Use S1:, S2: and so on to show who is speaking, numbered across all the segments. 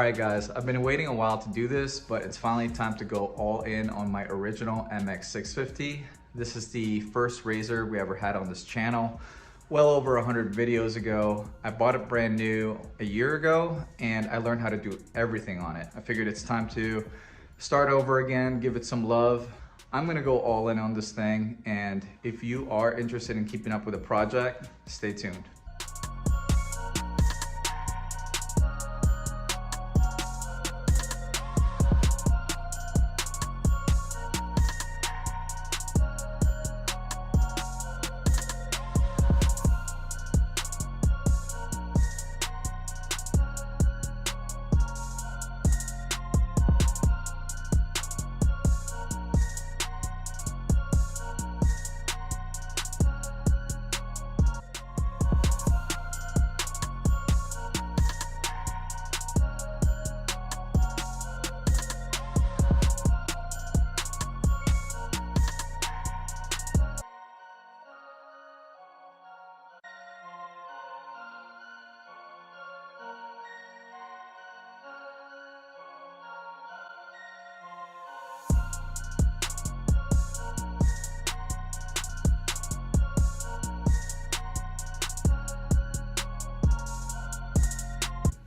S1: Alright guys, I've been waiting a while to do this, but it's finally time to go all in on my original MX650. This is the first razor we ever had on this channel. Well over 100 videos ago. I bought it brand new a year ago and I learned how to do everything on it. I figured it's time to start over again, give it some love. I'm gonna go all in on this thing, and if you are interested in keeping up with the project, stay tuned.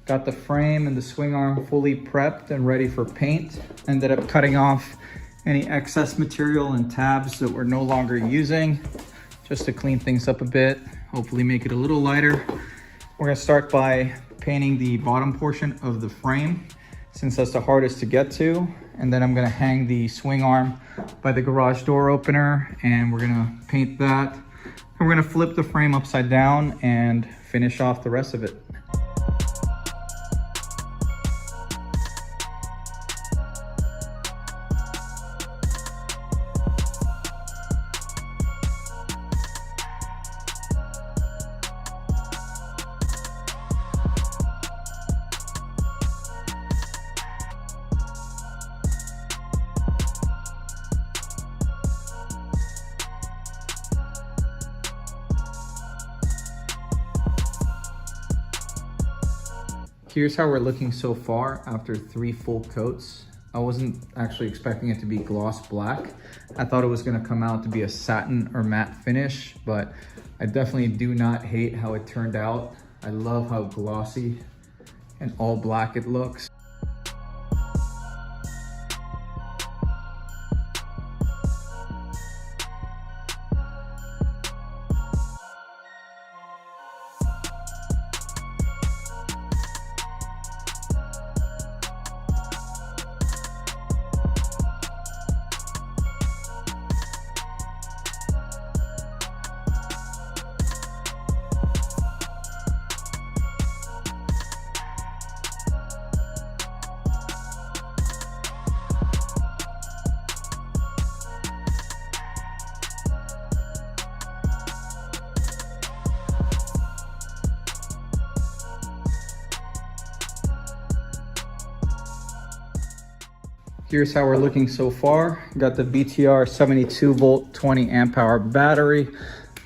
S1: Got the frame and the swing arm fully prepped and ready for paint. Ended up cutting off any excess material and tabs that we're no longer using, just to clean things up a bit, hopefully make it a little lighter. We're gonna start by painting the bottom portion of the frame, since that's the hardest to get to. And then I'm gonna hang the swing arm by the garage door opener, and we're gonna paint that. And we're gonna flip the frame upside down and finish off the rest of it. Here's how we're looking so far after 3 full coats. I wasn't actually expecting it to be gloss black. I thought it was gonna come out to be a satin or matte finish, but I definitely do not hate how it turned out. I love how glossy and all black it looks. Here's how we're looking so far. Got the BTR 72 volt 20 amp hour battery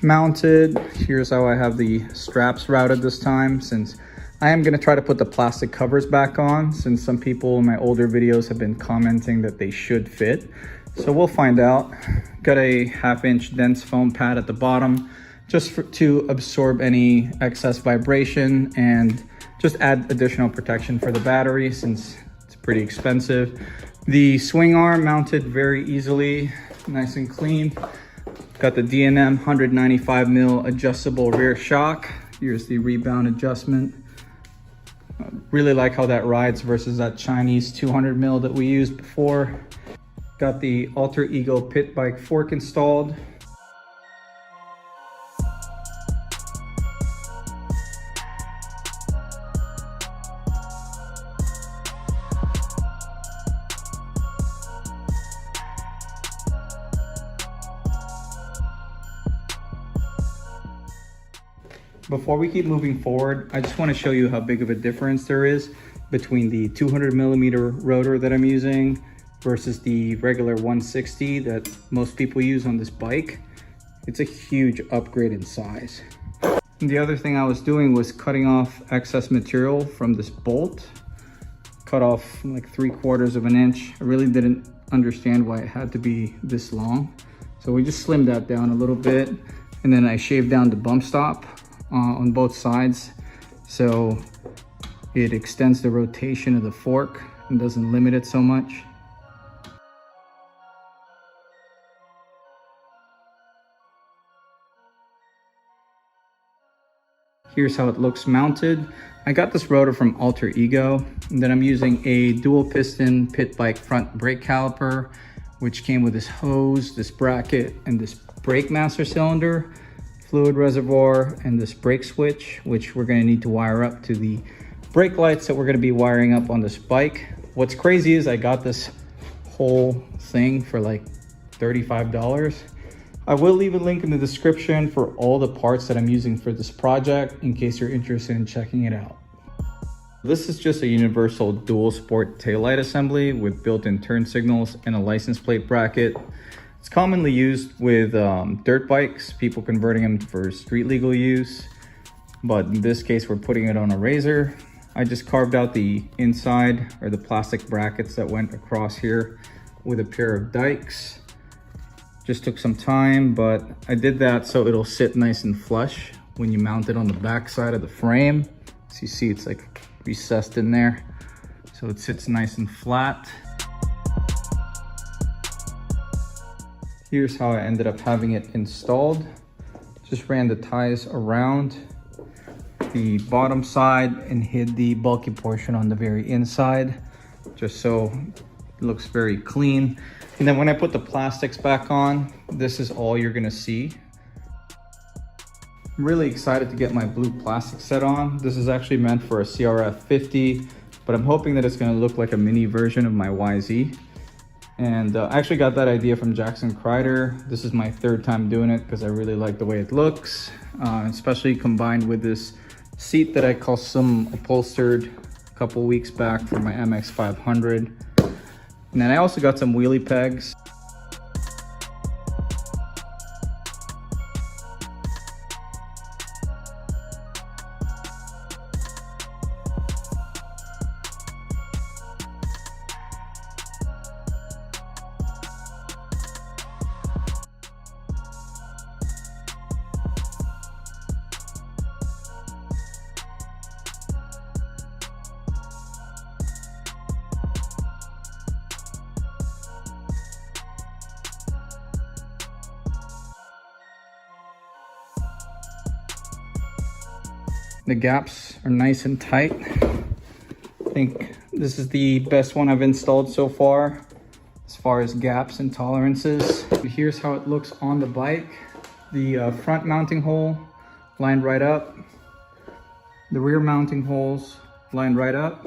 S1: mounted. Here's how I have the straps routed this time, since I am gonna try to put the plastic covers back on, since some people in my older videos have been commenting that they should fit. So we'll find out. Got a 1/2 inch dense foam pad at the bottom, just to absorb any excess vibration and just add additional protection for the battery, since it's pretty expensive. The swing arm mounted very easily, nice and clean. Got the D&M 195 mil adjustable rear shock. Here's the rebound adjustment. Really like how that rides versus that Chinese 200 mil that we used before. Got the Alter Ego pit bike fork installed. Before we keep moving forward, I just want to show you how big of a difference there is between the 200 millimeter rotor that I'm using versus the regular 160 that most people use on this bike. It's a huge upgrade in size. And the other thing I was doing was cutting off excess material from this bolt. cut off like 3/4 of an inch. I really didn't understand why it had to be this long. So we just slimmed that down a little bit. And then I shaved down the bump stop on both sides. So it extends the rotation of the fork and doesn't limit it so much. Here's how it looks mounted. I got this rotor from Alter Ego, and then I'm using a dual piston pit bike front brake caliper, which came with this hose, this bracket, and this brake master cylinder, fluid reservoir, and this brake switch, which we're gonna need to wire up to the brake lights that we're gonna be wiring up on this bike. What's crazy is I got this whole thing for like $35. I will leave a link in the description for all the parts that I'm using for this project in case you're interested in checking it out. This is just a universal dual sport taillight assembly with built-in turn signals and a license plate bracket. It's commonly used with dirt bikes, people converting them for street legal use. But in this case, we're putting it on a RZR. I just carved out the inside or the plastic brackets that went across here with a pair of dikes. Just took some time, but I did that so it'll sit nice and flush when you mount it on the back side of the frame. So you see it's like recessed in there. So it sits nice and flat. Here's how I ended up having it installed. Just ran the ties around the bottom side and hid the bulky portion on the very inside, just so it looks very clean. And then when I put the plastics back on, this is all you're gonna see. I'm really excited to get my blue plastic set on. This is actually meant for a CRF50, but I'm hoping that it's gonna look like a mini version of my YZ. And I actually got that idea from Jackson Kreider. This is my third time doing it because I really like the way it looks, especially combined with this seat that I custom upholstered a couple weeks back for my MX650. And then I also got some wheelie pegs. The gaps are nice and tight. I think this is the best one I've installed so far as far as gaps and tolerances. Here's how it looks on the bike. The front mounting hole lined right up. The rear mounting holes lined right up.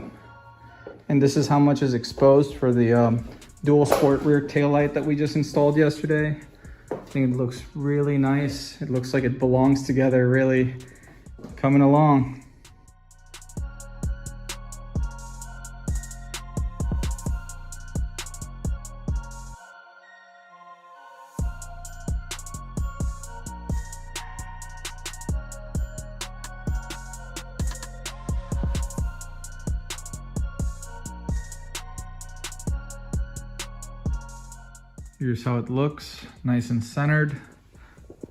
S1: And this is how much is exposed for the dual sport rear taillight that we just installed yesterday. I think it looks really nice. It looks like it belongs together, really. Coming along. Here's how it looks, nice and centered.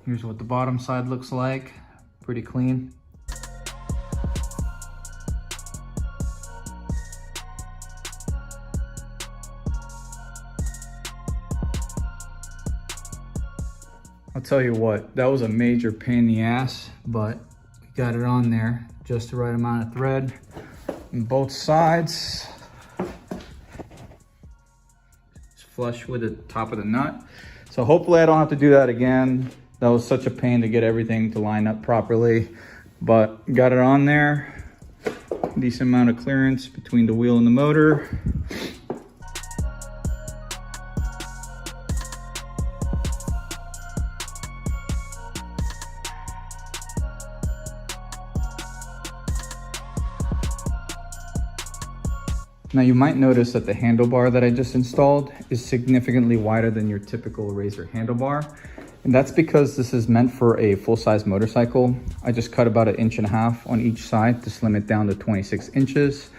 S1: Here's what the bottom side looks like, pretty clean. I'll tell you what, that was a major pain in the ass, but we got it on there, just the right amount of thread on both sides. It's flush with the top of the nut. So hopefully I don't have to do that again. That was such a pain to get everything to line up properly, but got it on there. Decent amount of clearance between the wheel and the motor. Now you might notice that the handlebar that I just installed is significantly wider than your typical RZR handlebar. And that's because this is meant for a full-size motorcycle. I just cut about 1.5 inches on each side to slim it down to 26 inches.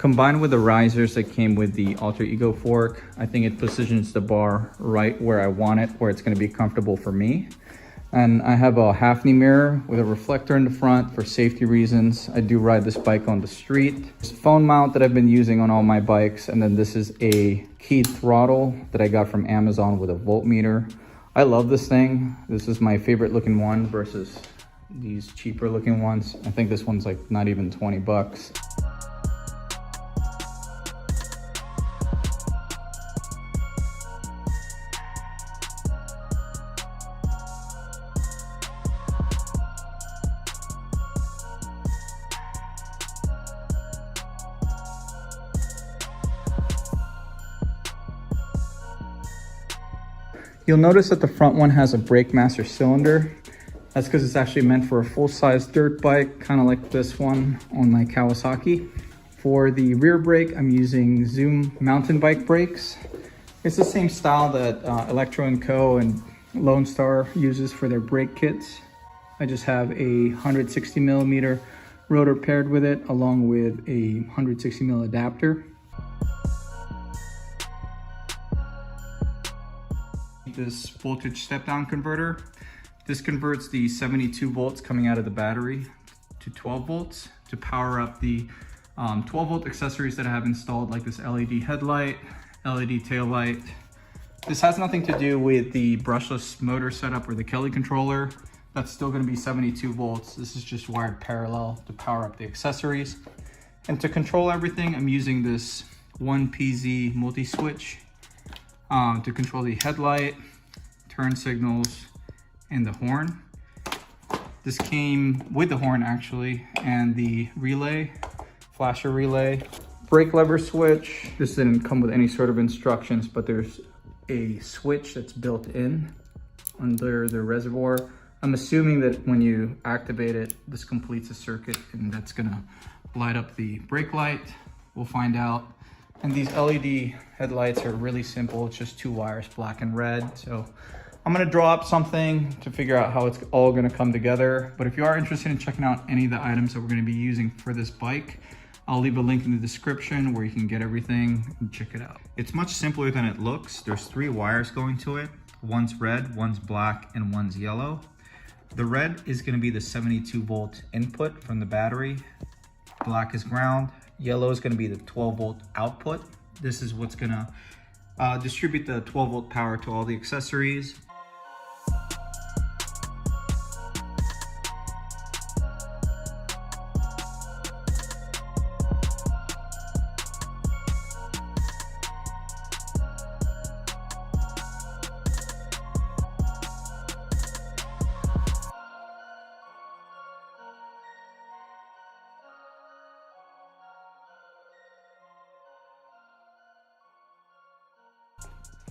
S1: Combined with the risers that came with the Alter Ego fork, I think it positions the bar right where I want it, where it's going to be comfortable for me. And I have a half-knee mirror with a reflector in the front for safety reasons. I do ride this bike on the street. It's a phone mount that I've been using on all my bikes. And then this is a keyed throttle that I got from Amazon with a voltmeter. I love this thing. This is my favorite looking one versus these cheaper looking ones. I think this one's like not even 20 bucks. You'll notice that the front one has a Brake Master cylinder. That's because it's actually meant for a full-size dirt bike, kind of like this one on my Kawasaki. For the rear brake, I'm using Zoom mountain bike brakes. It's the same style that Electro & Co. and Lone Star uses for their brake kits. I just have a 160mm rotor paired with it, along with a 160mm adapter. This voltage step-down converter. This converts the 72 volts coming out of the battery to 12 volts to power up the 12-volt accessories that I have installed, like this LED headlight, LED tail light. This has nothing to do with the brushless motor setup or the Kelly controller. That's still going to be 72 volts. This is just wired parallel to power up the accessories. And to control everything, I'm using this 1PZ multi-switch to control the headlight, turn signals, and the horn. This came with the horn actually, and the relay, flasher relay, brake lever switch. This didn't come with any sort of instructions, but there's a switch that's built in under the reservoir. I'm assuming that when you activate it, this completes a circuit and that's gonna light up the brake light. We'll find out. And these LED headlights are really simple. It's just two wires, black and red. So I'm gonna draw up something to figure out how it's all gonna come together. But if you are interested in checking out any of the items that we're gonna be using for this bike, I'll leave a link in the description where you can get everything and check it out. It's much simpler than it looks. There's 3 wires going to it. One's red, one's black, and one's yellow. The red is gonna be the 72 volt input from the battery. Black is ground. Yellow is going to be the 12 volt output. This is what's going to distribute the 12 volt power to all the accessories.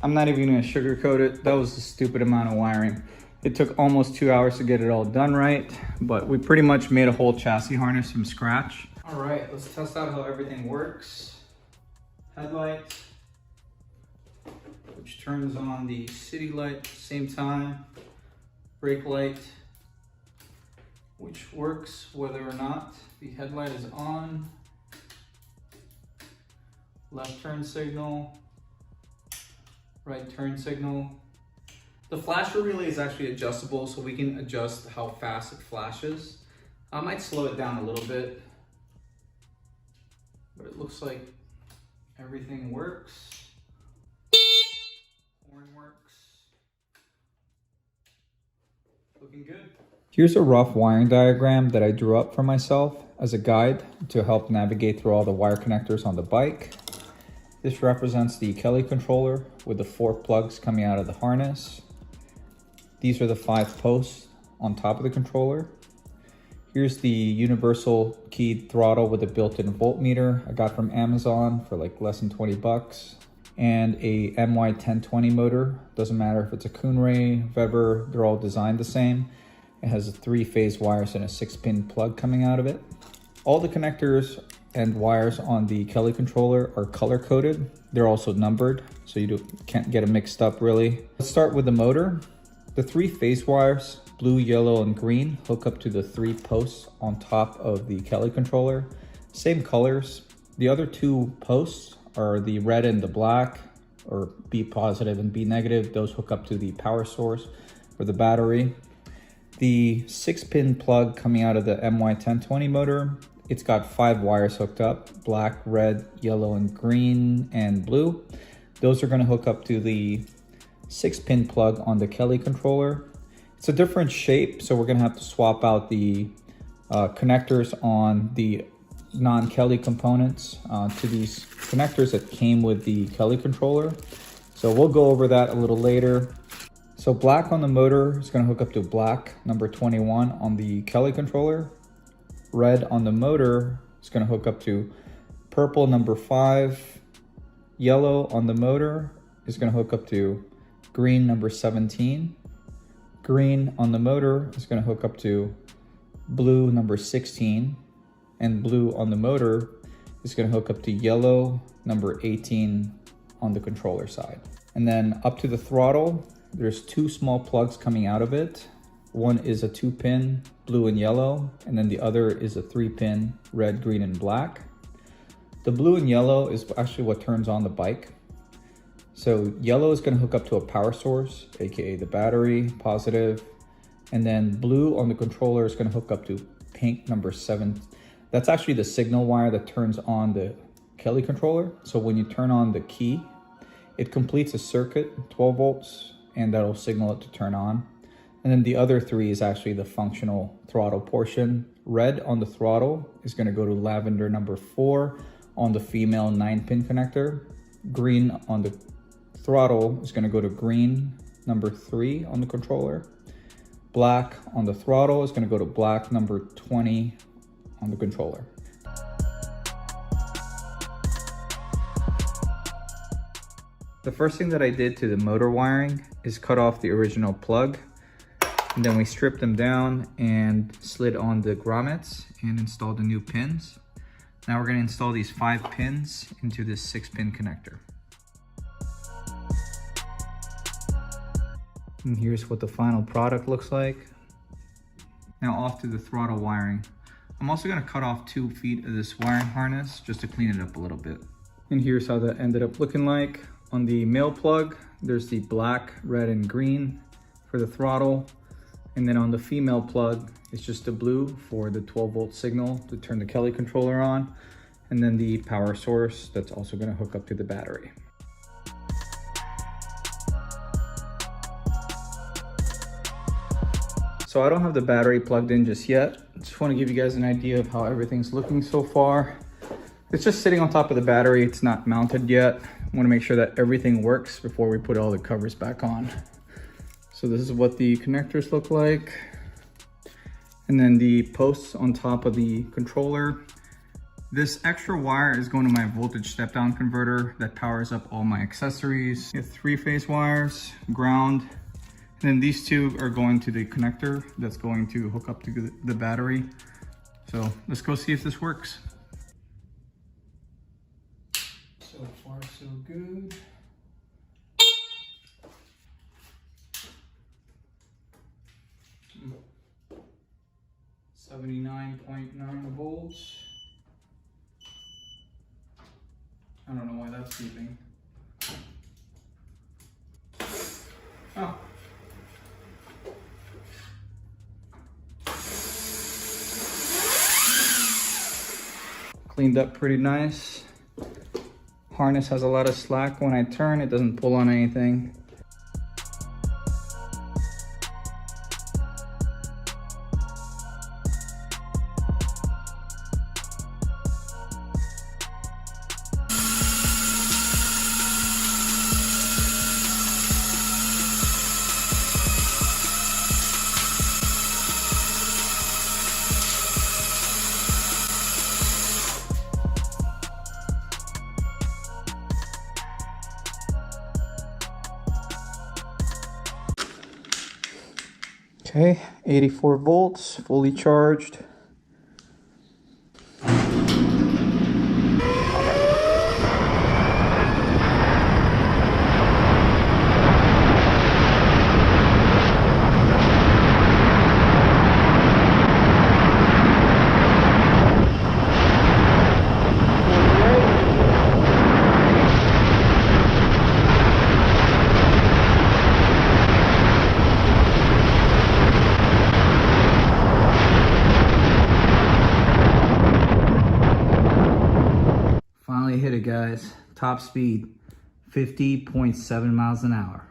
S1: I'm not even gonna sugarcoat it. That was a stupid amount of wiring. It took almost 2 hours to get it all done right, but we pretty much made a whole chassis harness from scratch. All right, let's test out how everything works. Headlight, which turns on the city light at the same time. Brake light, which works whether or not the headlight is on. Left turn signal, right turn signal. The flasher relay is actually adjustable, so we can adjust how fast it flashes. I might slow it down a little bit, but it looks like everything works. Horn works. Looking good. Here's a rough wiring diagram that I drew up for myself as a guide to help navigate through all the wire connectors on the bike. This represents the Kelly controller with the 4 plugs coming out of the harness. These are the 5 posts on top of the controller. Here's the universal keyed throttle with a built-in voltmeter I got from Amazon for like less than 20 bucks. And a MY1020 motor. Doesn't matter if it's a Kunray, Weber, they're all designed the same. It has a 3-phase wires and a 6-pin plug coming out of it. All the connectors and wires on the Kelly controller are color coded. They're also numbered, so you can't get them mixed up really. Let's start with the motor. The 3 phase wires, blue, yellow, and green, hook up to the 3 posts on top of the Kelly controller. Same colors. The other two posts are the red and the black, or B positive and B negative. Those hook up to the power source for the battery. The 6-pin plug coming out of the MY1020 motor, it's got 5 wires hooked up, black, red, yellow, and green, and blue. Those are gonna hook up to the 6-pin plug on the Kelly controller. It's a different shape, so we're gonna have to swap out the connectors on the non-Kelly components to these connectors that came with the Kelly controller. So we'll go over that a little later. So black on the motor is going to hook up to black number 21 on the Kelly controller. Red on the motor is going to hook up to purple number 5. Yellow on the motor is going to hook up to green number 17. Green on the motor is going to hook up to blue number 16. And blue on the motor is going to hook up to yellow number 18 on the controller side. And then up to the throttle, there's 2 small plugs coming out of it. One is a 2-pin blue and yellow, and then the other is a 3-pin red, green, and black. The blue and yellow is actually what turns on the bike. So yellow is going to hook up to a power source, aka the battery, positive. And then blue on the controller is going to hook up to pink number 7. That's actually the signal wire that turns on the Kelly controller. So when you turn on the key, it completes a circuit, 12 volts, and that'll signal it to turn on. And then the other 3 is actually the functional throttle portion. Red on the throttle is going to go to lavender number 4 on the female 9-pin connector. Green on the throttle is going to go to green number 3 on the controller. Black on the throttle is going to go to black number 20 on the controller. The first thing that I did to the motor wiring is cut off the original plug, and then we stripped them down and slid on the grommets and installed the new pins. Now we're going to install these 5 pins into this 6-pin connector. And here's what the final product looks like. Now off to the throttle wiring. I'm also going to cut off 2 feet of this wiring harness just to clean it up a little bit. And here's how that ended up looking like. On the male plug, there's the black, red, and green for the throttle. And then on the female plug, it's just the blue for the 12-volt signal to turn the Kelly controller on. And then the power source that's also going to hook up to the battery. So I don't have the battery plugged in just yet. Just want to give you guys an idea of how everything's looking so far. It's just sitting on top of the battery. It's not mounted yet. I want to make sure that everything works before we put all the covers back on. So this is what the connectors look like. And then the posts on top of the controller. This extra wire is going to my voltage step-down converter that powers up all my accessories. You have 3-phase wires, ground. And then these 2 are going to the connector that's going to hook up to the battery. So let's go see if this works. So far, so good. Mm. 79.9 volts. I don't know why that's beeping. Oh. Cleaned up pretty nice. Harness has a lot of slack. When I turn, it doesn't pull on anything. Okay, 84 volts, fully charged. guys. Top speed, 50.7 miles an hour.